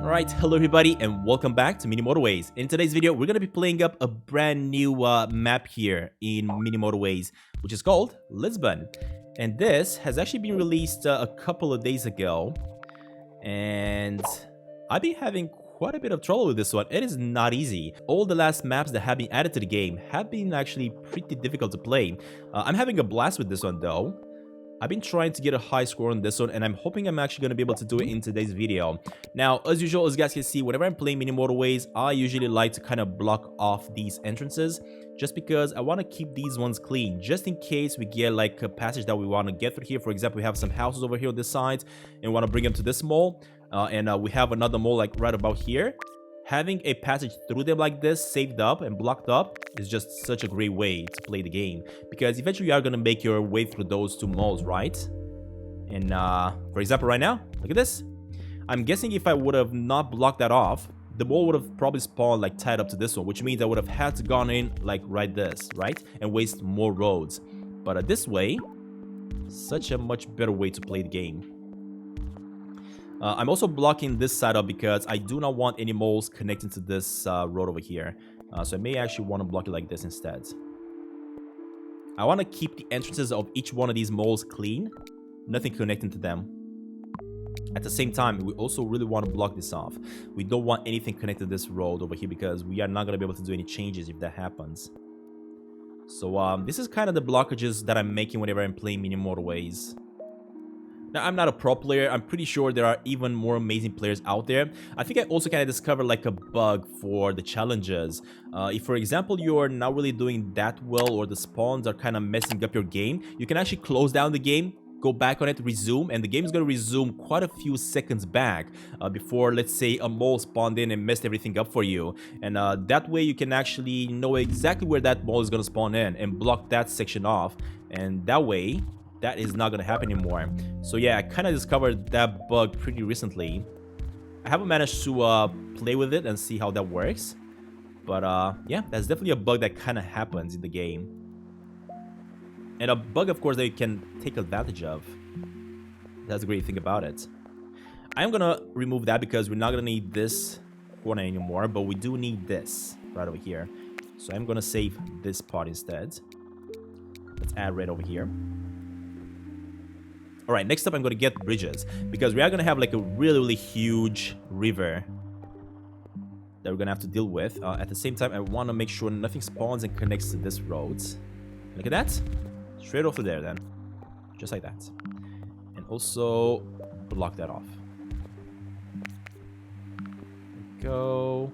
Alright, hello everybody and welcome back to Mini Motorways. In today's video, we're going to be playing up a brand new map here in Mini Motorways, which is called Lisbon. And this has actually been released a couple of days ago. And I've been having quite a bit of trouble with this one. It is not easy. All the last maps that have been added to the game have been actually pretty difficult to play. I'm having a blast with this one though. I've been trying to get a high score on this one, and I'm hoping I'm actually going to be able to do it in today's video. Now, as usual, as you guys can see, whenever I'm playing Mini Motorways, I usually like to kind of block off these entrances, just because I want to keep these ones clean, just in case we get like a passage that we want to get through here. For example, we have some houses over here on this side, and we want to bring them to this mall, and we have another mall like right about here. Having a passage through them like this, saved up and blocked up, is just such a great way to play the game. Because eventually you are going to make your way through those two malls, right? And for example, right now, look at this. I'm guessing if I would have not blocked that off, the mall would have probably spawned like tied up to this one, which means I would have had to gone in like right this, right? And waste more roads. But this way, such a much better way to play the game. I'm also blocking this side up because I do not want any malls connecting to this road over here. So I may actually want to block it like this instead. I want to keep the entrances of each one of these malls clean. Nothing connecting to them. At the same time, we also really want to block this off. We don't want anything connected to this road over here because we are not going to be able to do any changes if that happens. So this is kind of the blockages that I'm making whenever I'm playing Mini Motorways. Now, I'm not a pro player. I'm pretty sure there are even more amazing players out there. I think I also kind of discovered like a bug for the challenges. If, for example, you're not really doing that well or the spawns are kind of messing up your game, you can actually close down the game, go back on it, resume, and the game is going to resume quite a few seconds back before, let's say, a mole spawned in and messed everything up for you. And that way you can actually know exactly where that mole is going to spawn in and block that section off. And that way, that is not going to happen anymore. So yeah, I kind of discovered that bug pretty recently. I haven't managed to play with it and see how that works. But yeah, that's definitely a bug that kind of happens in the game. And a bug, of course, that you can take advantage of. That's the great thing about it. I'm going to remove that because we're not going to need this corner anymore. But we do need this right over here. So I'm going to save this part instead. Let's add red over here. Alright, next up I'm going to get bridges, because we are going to have like a really huge river that we're going to have to deal with. At the same time, I want to make sure nothing spawns and connects to this road. Look at that. Straight over there then. Just like that. And also block that off. There we go.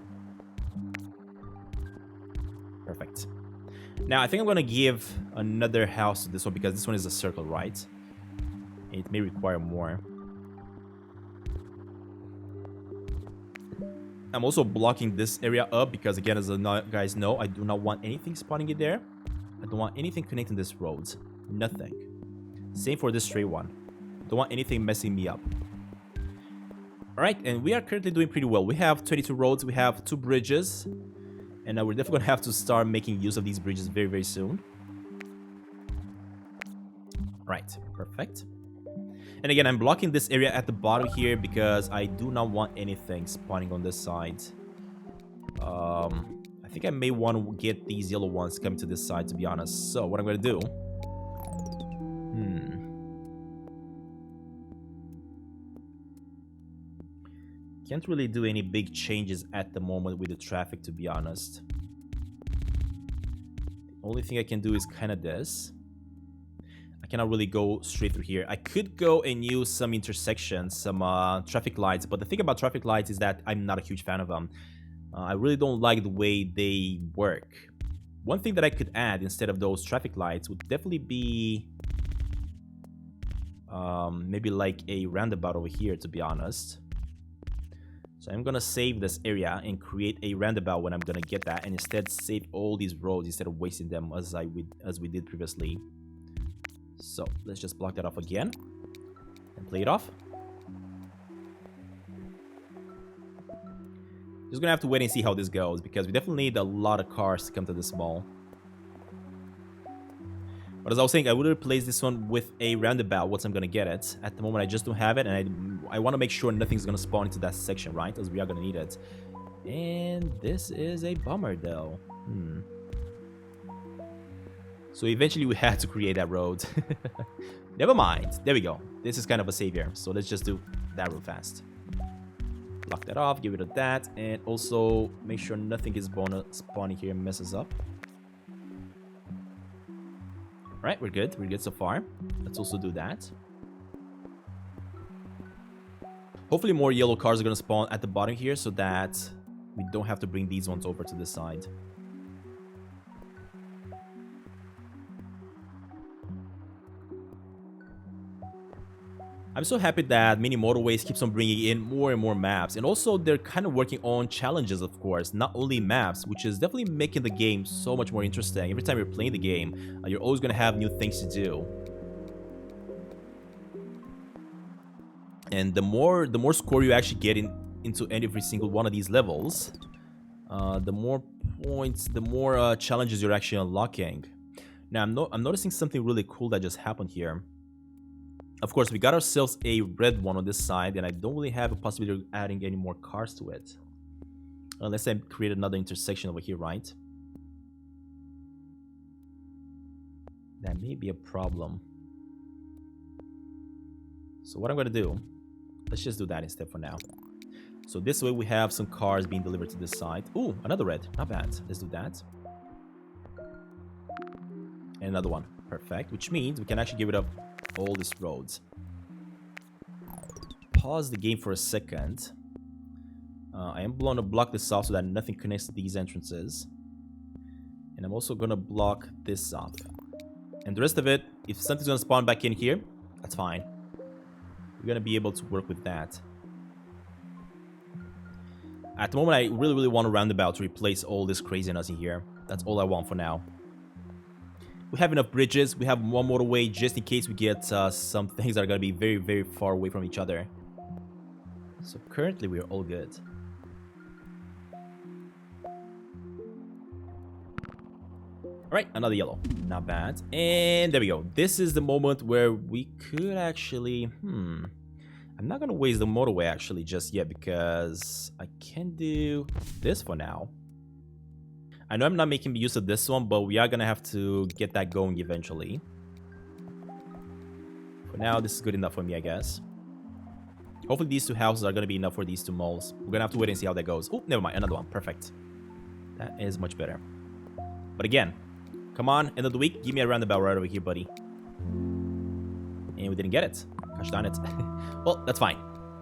Perfect. Now I think I'm going to give another house to this one because this one is a circle, right? It may require more. I'm also blocking this area up because, again, as you guys know, I do not want anything spawning in there. I don't want anything connecting this road. Nothing. Same for this straight one. Don't want anything messing me up. Alright, and we are currently doing pretty well. We have 22 roads, we have 2 bridges. And we're definitely going to have to start making use of these bridges very soon. Right, perfect. And again, I'm blocking this area at the bottom here because I do not want anything spawning on this side. I think I may want to get these yellow ones coming to this side, to be honest. So what I'm going to do... Can't really do any big changes at the moment with the traffic, to be honest. The only thing I can do is kind of this. I cannot really go straight through here. I could go and use some intersections, some traffic lights, but the thing about traffic lights is that I'm not a huge fan of them. I really don't like the way they work. One thing that I could add instead of those traffic lights would definitely be maybe like a roundabout over here, to be honest. So I'm gonna save this area and create a roundabout when I'm gonna get that, and instead save all these roads instead of wasting them as we did previously. So let's just block that off again and play it off. Just gonna have to wait and see how this goes because we definitely need a lot of cars to come to this mall. But as I was saying, I would replace this one with a roundabout once I'm gonna get it. At the moment, I just don't have it, and I want to make sure nothing's going to spawn into that section, right? As we are going to need it. And this is a bummer, though. So eventually we had to create that road. Never mind. There we go. This is kind of a savior. So let's just do that real fast. Lock that off, get rid of that, and also make sure nothing is spawning here and messes up. Alright, we're good. We're good so far. Let's also do that. Hopefully more yellow cars are going to spawn at the bottom here so that we don't have to bring these ones over to this side. I'm so happy that Mini Motorways keeps on bringing in more and more maps, and also they're kind of working on challenges, of course, not only maps, which is definitely making the game so much more interesting. Every time you're playing the game, you're always going to have new things to do. And the more score you actually get into every single one of these levels, the more points, the more challenges you're actually unlocking. Now, I'm noticing something really cool that just happened here. Of course, we got ourselves a red one on this side, and I don't really have a possibility of adding any more cars to it. Unless I create another intersection over here, right? That may be a problem. So what I'm going to do, let's just do that instead for now. So this way we have some cars being delivered to this side. Ooh, another red. Not bad. Let's do that. And another one. Perfect. Which means we can actually get rid of all these roads. Pause the game for a second. I am going to block this off so that nothing connects to these entrances. And I'm also going to block this off. And the rest of it, if something's going to spawn back in here, that's fine. We're going to be able to work with that. At the moment, I really want a roundabout to replace all this craziness in here. That's all I want for now. We have enough bridges. We have one motorway just in case we get some things that are going to be very far away from each other. So currently, we are all good. Alright, another yellow. Not bad. And there we go. This is the moment where we could actually... I'm not going to waste the motorway actually just yet because I can do this for now. I know I'm not making use of this one, but we are going to have to get that going eventually. For now, this is good enough for me, I guess. Hopefully these two houses are going to be enough for these two malls. We're going to have to wait and see how that goes. Oh, never mind. Another one. Perfect. That is much better. But again, come on. End of the week. Give me a roundabout right over here, buddy. And we didn't get it. Gosh darn it. Well, that's fine.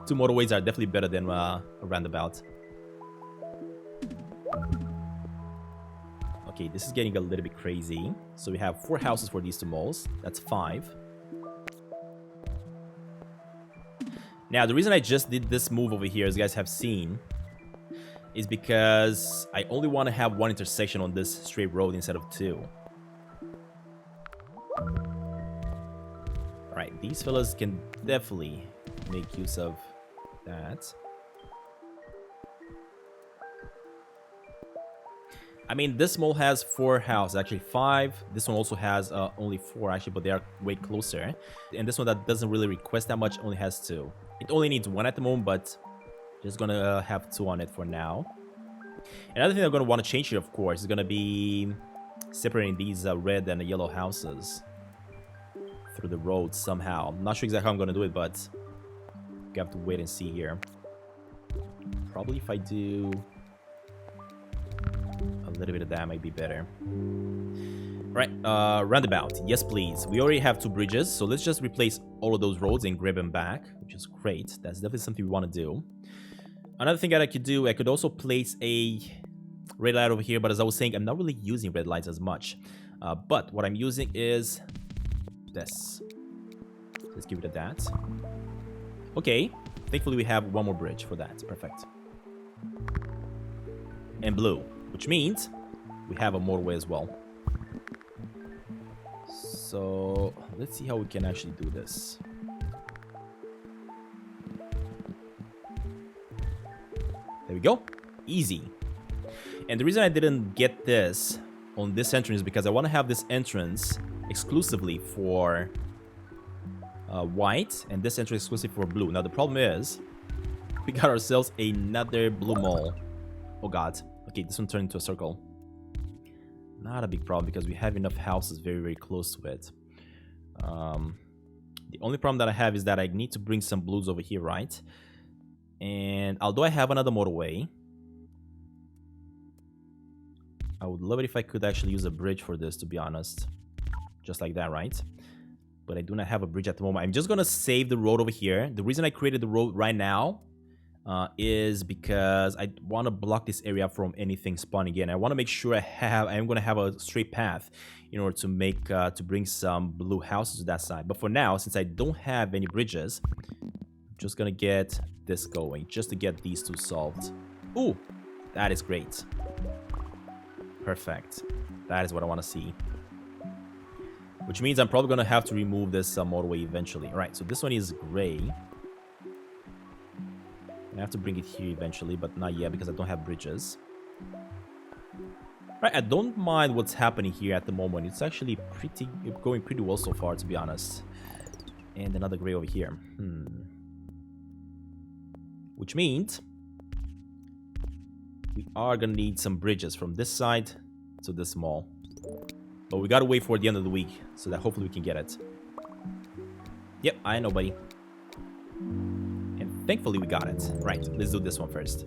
Two motorways are definitely better than a roundabout. Okay, this is getting a little bit crazy. So we have 4 houses for these two malls. That's 5. Now, the reason I just did this move over here, as you guys have seen, is because I only want to have 1 intersection on this straight road instead of 2. Alright, these fellas can definitely make use of that. I mean, this mall has 4 houses, actually 5. This one also has only 4, actually, but they are way closer. And this one that doesn't really request that much only has 2. It only needs 1 at the moment, but just gonna have 2 on it for now. Another thing I'm gonna want to change here, of course, is gonna be separating these red and the yellow houses through the road somehow. I'm not sure exactly how I'm gonna do it, but we have to wait and see here. Probably if I do a little bit of that might be better. Right, roundabout. Yes, please. We already have 2 bridges, so let's just replace all of those roads and grab them back, which is great. That's definitely something we want to do. Another thing that I could do, I could also place a red light over here, but as I was saying, I'm not really using red lights as much. But what I'm using is this. Let's give it a that. Okay, thankfully we have 1 more bridge for that. Perfect. And blue, which means we have a motorway as well. So let's see how we can actually do this. There we go. Easy. And the reason I didn't get this on this entrance is because I want to have this entrance exclusively for white, and this entrance exclusive for blue. Now the problem is, we got ourselves another blue mall. Oh god. Okay, this one turned into a circle. Not a big problem because we have enough houses very, very close to it. The only problem that I have is that I need to bring some blues over here, right? And although I have another motorway, I would love it if I could actually use a bridge for this, to be honest. Just like that, right? But I do not have a bridge at the moment. I'm just gonna save the road over here. The reason I created the road right now is because I want to block this area from anything spawning again. I want to make sure I'm going to have a straight path in order to make to bring some blue houses to that side. But for now, since I don't have any bridges, I'm just going to get this going just to get these two solved. Ooh, that is great. Perfect. That is what I want to see. Which means I'm probably going to have to remove this motorway eventually. All right, so this one is gray. I have to bring it here eventually, but not yet because I don't have bridges. Right, I don't mind what's happening here at the moment. It's actually going pretty well so far, to be honest. And another gray over here. Which means we are gonna need some bridges from this side to this mall. But we gotta wait for the end of the week so that hopefully we can get it. Yep, I know, buddy. Thankfully, we got it. Right, let's do this one first.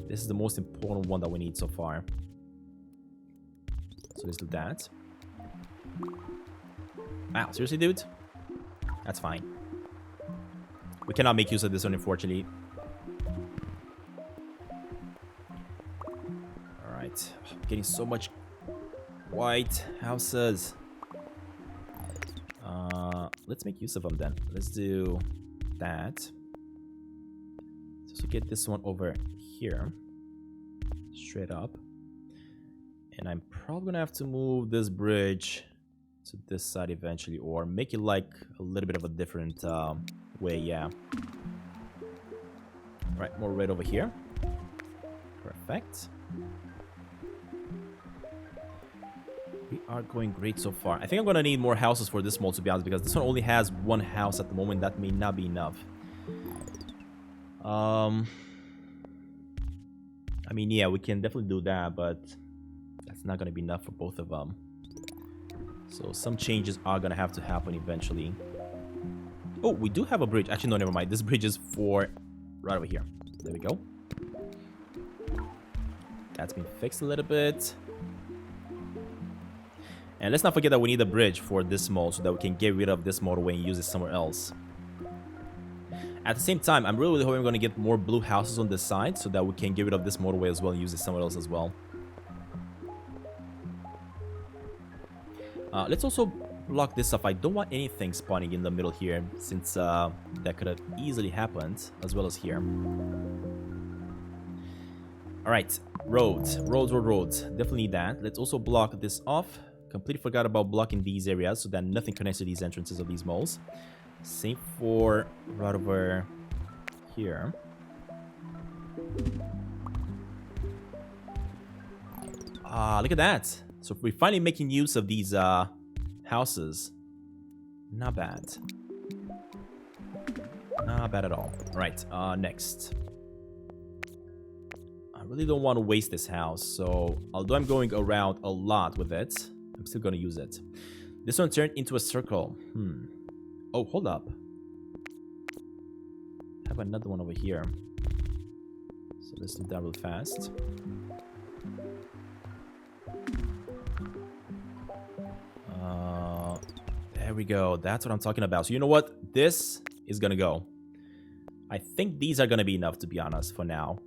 This is the most important one that we need so far. So let's do that. Wow, seriously, dude? That's fine. We cannot make use of this one, unfortunately. Alright. Oh, getting so much white houses. Let's make use of them then. Let's do that. So get this one over here, straight up, and I'm probably gonna have to move this bridge to this side eventually, or make it like a little bit of a different way. Yeah. Right, more red over here. Perfect. We are going great so far. I think I'm gonna need more houses for this mall, to be honest, because this one only has one house at the moment. That may not be enough. I mean, yeah, we can definitely do that, but that's not gonna be enough for both of them. So some changes are gonna have to happen eventually. Oh, we do have a bridge. Actually, no, never mind. This bridge is for right over here. There we go. That's been fixed a little bit. And let's not forget that we need a bridge for this mall so that we can get rid of this motorway and use it somewhere else. At the same time, I'm really hoping we're going to get more blue houses on this side so that we can get rid of this motorway as well and use it somewhere else as well. Let's also block this off. I don't want anything spawning in the middle here, since that could have easily happened, as well as here. Alright, roads. Roads. Definitely need that. Let's also block this off. Completely forgot about blocking these areas so that nothing connects to these entrances of these malls. Same for right over here. Look at that. So we're finally making use of these houses. Not bad. Not bad at all. Right, next. I really don't want to waste this house, so although I'm going around a lot with it, I'm still going to use it. This one turned into a circle. Oh, hold up. I have another one over here. So let's do that real fast. There we go. That's what I'm talking about. So you know what? This is gonna go. I think these are gonna be enough, to be honest, for now.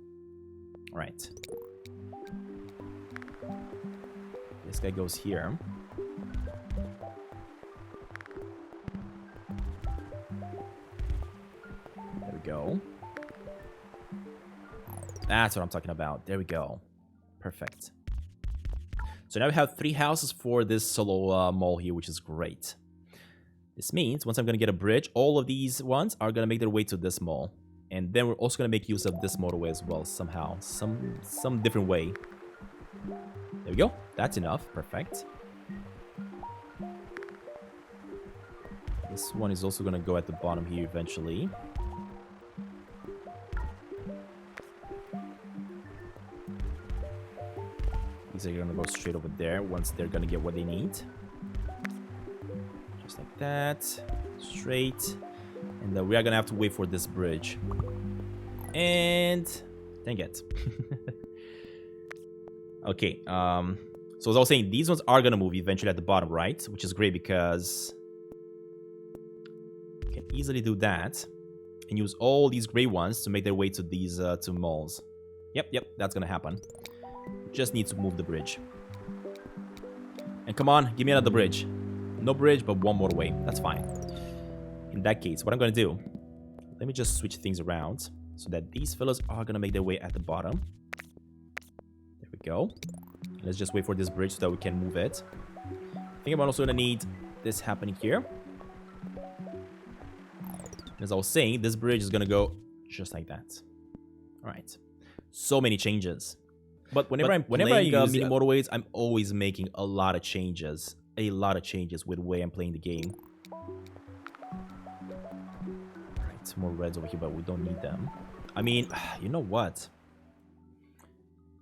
All right. This guy goes here. There we go. That's what I'm talking about. There we go. Perfect. So now we have 3 houses for this solo mall here, which is great. This means once I'm going to get a bridge, all of these ones are going to make their way to this mall. And then we're also going to make use of this motorway as well somehow. Some different way. There we go. That's enough. Perfect. This one is also gonna go at the bottom here eventually. These are gonna go straight over there once they're gonna get what they need. Just like that. Straight. And we are gonna have to wait for this bridge. And dang it. Okay, so as I was saying, these ones are gonna move eventually at the bottom, right? Which is great because you can easily do that and use all these gray ones to make their way to these two malls. Yep, that's gonna happen. Just need to move the bridge. And come on, give me another bridge. No bridge, but one motorway. That's fine. In that case, what I'm gonna do, let me just switch things around so that these fellas are gonna make their way at the bottom. There we go. Let's just wait for this bridge so that we can move it. I think I'm also gonna need this happening here. As I was saying, this bridge is gonna go just like that. All right. So many changes. But whenever I use mini motorways, I'm always making a lot of changes. With the way I'm playing the game. Alright, some more reds over here, but we don't need them. I mean, you know what?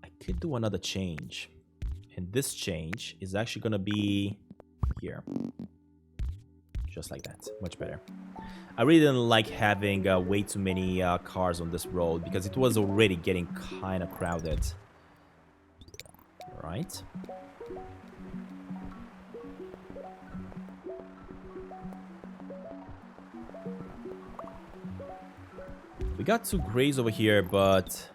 I could do another change. And this change is actually going to be here. Just like that. Much better. I really didn't like having way too many cars on this road because it was already getting kind of crowded. Alright. We got two grays over here, but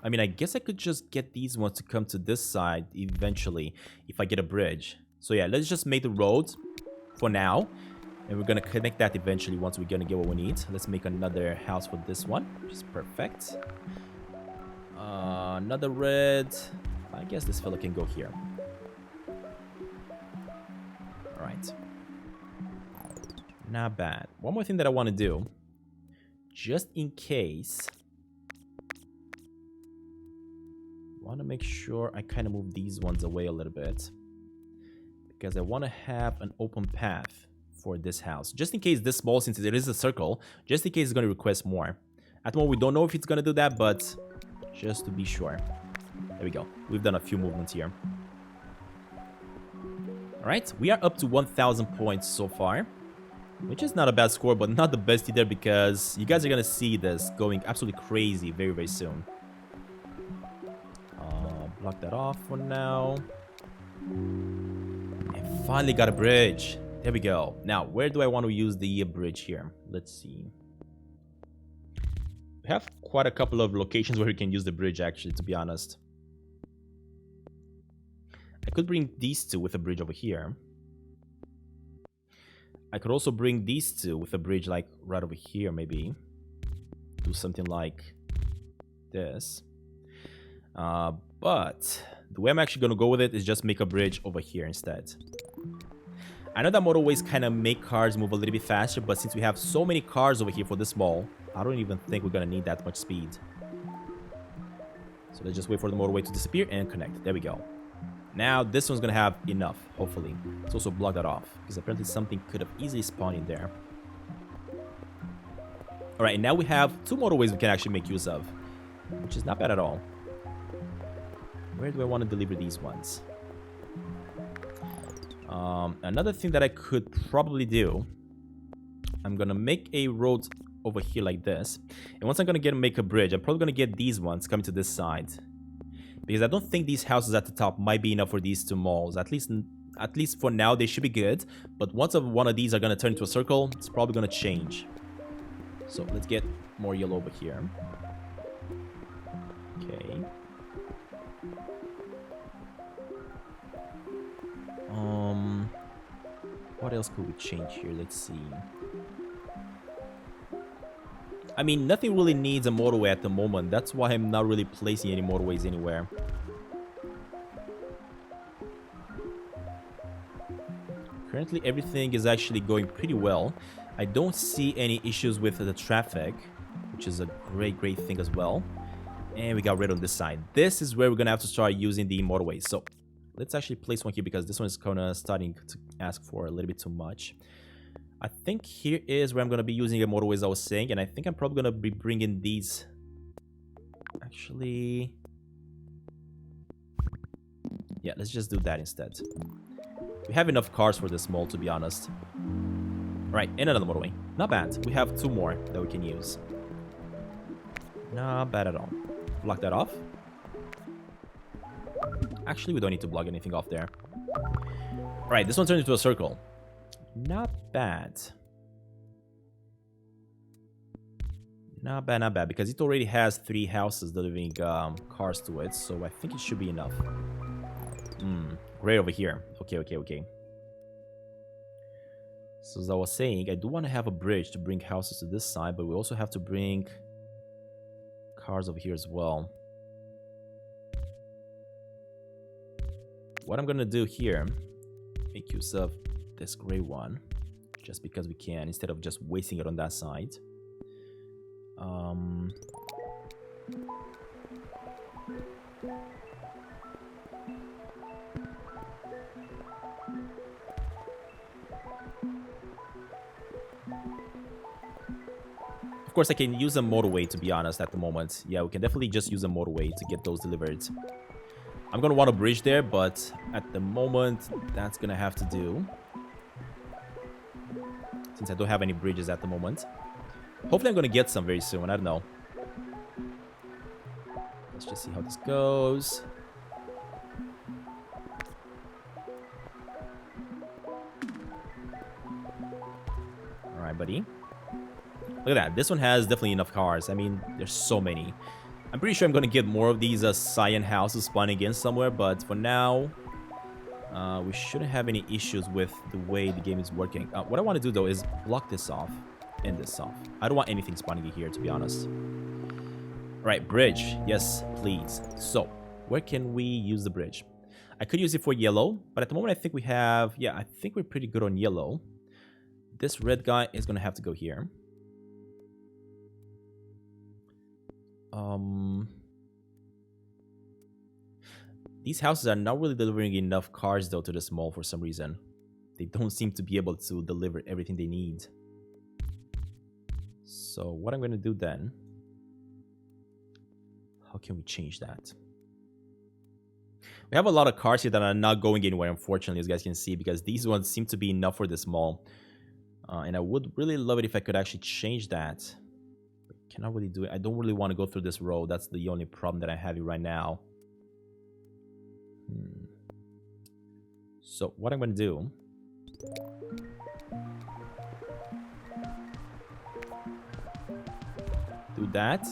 I mean, I guess I could just get these ones to come to this side eventually if I get a bridge. So yeah, let's just make the road for now. And we're going to connect that eventually once we're going to get what we need. Let's make another house for this one, which is perfect. Another red. I guess this fella can go here. Alright. Not bad. One more thing that I want to do. Just in case. I want to make sure I kind of move these ones away a little bit. Because I want to have an open path for this house. Just in case this small, since it is a circle, just in case it's going to request more. At the moment, we don't know if it's going to do that, but just to be sure. There we go. We've done a few movements here. Alright, we are up to 1,000 points so far. Which is not a bad score, but not the best either because you guys are going to see this going absolutely crazy very, very soon. Block that off for now. And finally got a bridge. There we go. Now, where do I want to use the bridge here? Let's see. We have quite a couple of locations where we can use the bridge, actually, to be honest. I could bring these two with a bridge over here. I could also bring these two with a bridge, like, right over here, maybe. Do something like this. But the way I'm actually going to go with it is just make a bridge over here instead. I know that motorways kind of make cars move a little bit faster, but since we have so many cars over here for this mall, I don't even think we're going to need that much speed. So let's just wait for the motorway to disappear and connect. There we go. Now this one's going to have enough, hopefully. Let's also block that off, because apparently something could have easily spawned in there. Alright, and now we have two motorways we can actually make use of, which is not bad at all. Where do I want to deliver these ones? Another thing that I could probably do, I'm going to make a road over here like this. And once I'm going to make a bridge, I'm probably going to get these ones coming to this side. Because I don't think these houses at the top might be enough for these two malls. At least for now, they should be good. But once one of these are going to turn into a circle, it's probably going to change. So let's get more yellow over here. Okay. What else could we change here? Let's see. I mean, nothing really needs a motorway at the moment. That's why I'm not really placing any motorways anywhere. Currently, everything is actually going pretty well. I don't see any issues with the traffic, which is a great thing as well. And we got red on this side. This is where we're gonna have to start using the motorways. So let's actually place one here because this one is kind of starting to ask for a little bit too much. I think here is where I'm going to be using the motorways I was saying, and I think I'm probably going to be bringing these. Actually, yeah, let's just do that instead. We have enough cars for this mall, to be honest. Right, and another motorway. Not bad. We have 2 more that we can use. Not bad at all. Block that off. Actually, we don't need to block anything off there. Right, this one turns into a circle. Not bad. Not bad, not bad. Because it already has 3 houses delivering cars to it. So I think it should be enough. Great over here. Okay. So as I was saying, I do want to have a bridge to bring houses to this side. But we also have to bring cars over here as well. What I'm going to do here, make use of this gray one, just because we can, instead of just wasting it on that side. Of course, I can use a motorway, to be honest, at the moment. Yeah, we can definitely just use a motorway to get those delivered. I'm going to want a bridge there, but at the moment, that's going to have to do. Since I don't have any bridges at the moment. Hopefully, I'm going to get some very soon. I don't know. Let's just see how this goes. All right, buddy. Look at that. This one has definitely enough cars. I mean, there's so many. I'm pretty sure I'm going to get more of these cyan houses spawning in somewhere. But for now, we shouldn't have any issues with the way the game is working. What I want to do, though, is block this off and this off. I don't want anything spawning in here, to be honest. Right, bridge. Yes, please. So, where can we use the bridge? I could use it for yellow, but at the moment I think we have... Yeah, I think we're pretty good on yellow. This red guy is going to have to go here. These houses are not really delivering enough cars, though, to this mall for some reason. They don't seem to be able to deliver everything they need. So what I'm going to do then... How can we change that? We have a lot of cars here that are not going anywhere, unfortunately, as you guys can see, because these ones seem to be enough for this mall. And I would really love it if I could actually change that. But cannot really do it. I don't really want to go through this road. That's the only problem that I have here right now. So what I'm going to do... Do that.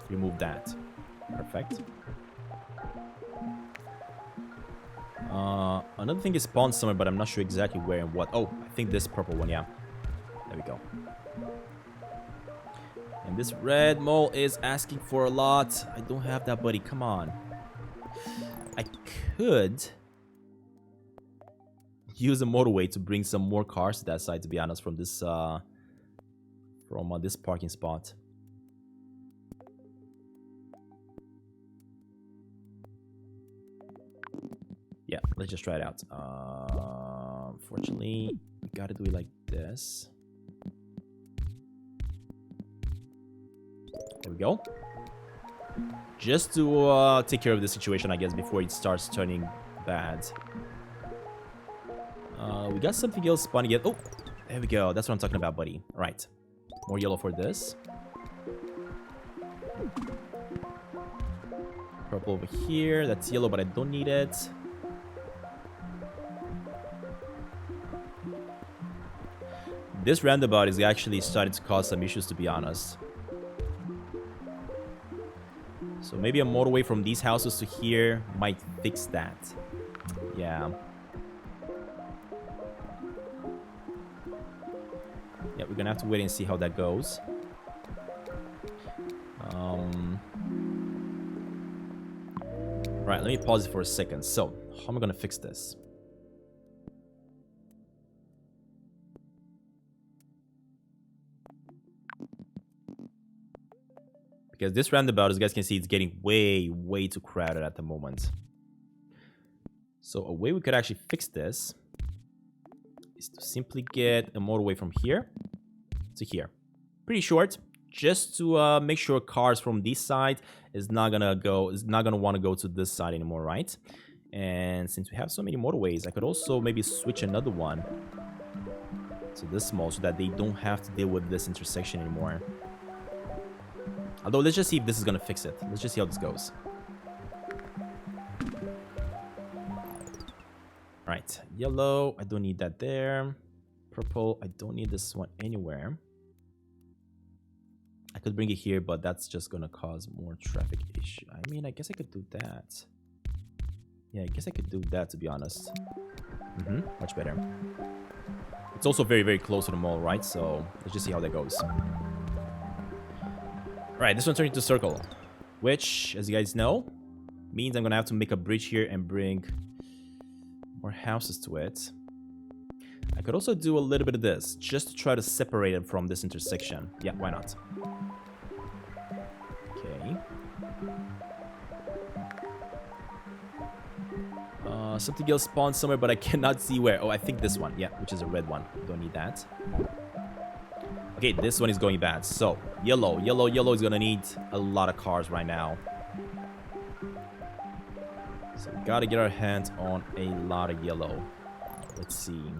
Remove that. Perfect. Another thing is spawned somewhere, but I'm not sure exactly where and what. Oh, I think this purple one, yeah. There we go. And this red mole is asking for a lot. I don't have that, buddy. Come on. I could use a motorway to bring some more cars to that side, to be honest, from this this parking spot. Yeah, let's just try it out. Unfortunately, we gotta do it like this. There we go. Just to take care of the situation, I guess, before it starts turning bad. We got something else spawning again. Oh, there we go. That's what I'm talking about, buddy. All right. More yellow for this. Purple over here. That's yellow, but I don't need it. This roundabout is actually starting to cause some issues, to be honest. So maybe a motorway from these houses to here might fix that. Yeah. Yeah, we're gonna have to wait and see how that goes. Right, let me pause it for a second. So, how am I gonna fix this? Because this roundabout, as you guys can see, it's getting way too crowded at the moment. So a way we could actually fix this is to simply get a motorway from here to here. Pretty short, just to make sure cars from this side is not gonna want to go to this side anymore, right? And since we have so many motorways, I could also maybe switch another one to this mall so that they don't have to deal with this intersection anymore. Although, let's just see if this is gonna fix it. Let's just see how this goes. Right, yellow, I don't need that there. Purple, I don't need this one anywhere. I could bring it here, but that's just gonna cause more traffic issue. I mean, I guess I could do that. Yeah, I guess I could do that, to be honest. Much better. It's also very, very close to the mall, right? So let's just see how that goes. Right, this one turned into a circle, which, as you guys know, means I'm gonna have to make a bridge here and bring more houses to it. I could also do a little bit of this, just to try to separate it from this intersection. Yeah, why not? Okay. Something else spawned somewhere, but I cannot see where. Oh, I think this one. Yeah, which is a red one. Don't need that. Okay, this one is going bad. So, yellow is gonna need a lot of cars right now. So, we gotta get our hands on a lot of yellow. Let's see.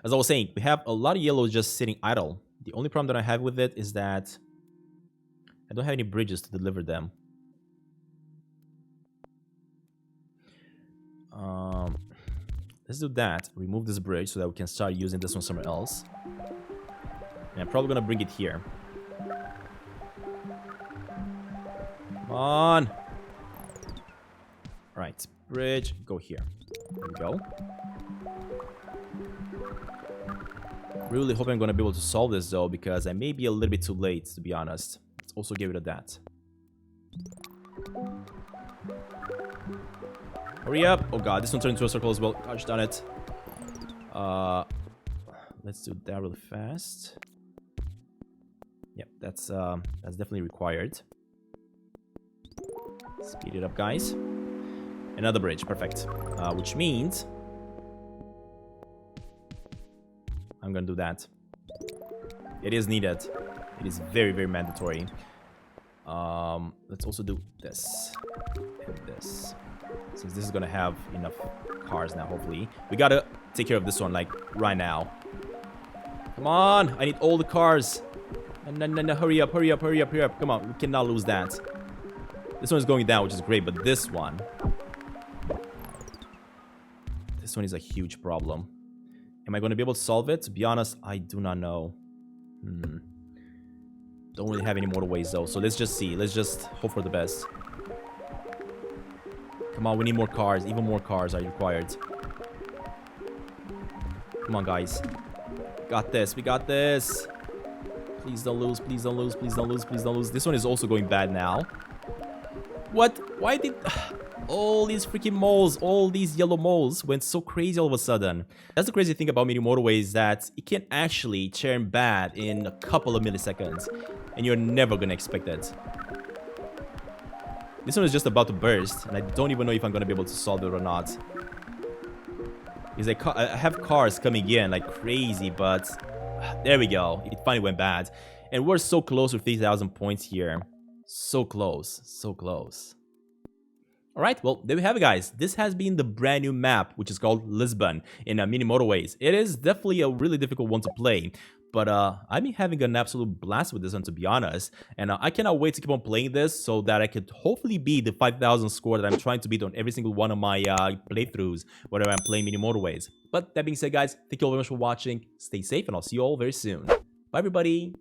As I was saying, we have a lot of yellow just sitting idle. The only problem that I have with it is that I don't have any bridges to deliver them. Let's do that. Remove this bridge so that we can start using this one somewhere else. And I'm probably gonna bring it here. Come on. Right, bridge, go here. There we go. Really hoping I'm gonna be able to solve this though, because I may be a little bit too late, to be honest. Let's also get rid of that. Hurry up! Oh god, this one turned into a circle as well. Gosh darn it. Let's do that really fast. Yep, that's definitely required. Speed it up, guys. Another bridge, perfect. Which means I'm gonna do that. It is needed. It is very, very mandatory. Let's also do this and this. Since this is gonna have enough cars now, hopefully. We gotta take care of this one, like, right now. Come on! I need all the cars! No, hurry up, hurry up, hurry up, hurry up. Come on, we cannot lose that. This one is going down, which is great, but this one... This one is a huge problem. Am I gonna be able to solve it? To be honest, I do not know. Don't really have any motorways, though, so let's just see. Let's just hope for the best. Come on, we need more cars. Even more cars are required. Come on, guys. Got this. We got this. Please don't lose. Please don't lose. Please don't lose. Please don't lose. This one is also going bad now. What? Why did... all these freaking moles, all these yellow moles went so crazy all of a sudden. That's the crazy thing about mini motorways, that it can actually turn bad in a couple of milliseconds. And you're never gonna expect it. This one is just about to burst, and I don't even know if I'm gonna be able to solve it or not. Because I have cars coming in like crazy, but there we go. It finally went bad. And we're so close with 3,000 points here. So close, so close. Alright, well, there we have it, guys. This has been the brand new map, which is called Lisbon in Mini Motorways. It is definitely a really difficult one to play, but I've been having an absolute blast with this one, to be honest. And I cannot wait to keep on playing this so that I could hopefully beat the 5,000 score that I'm trying to beat on every single one of my playthroughs, whenever I'm playing Mini Motorways. But that being said, guys, thank you all very much for watching. Stay safe, and I'll see you all very soon. Bye, everybody.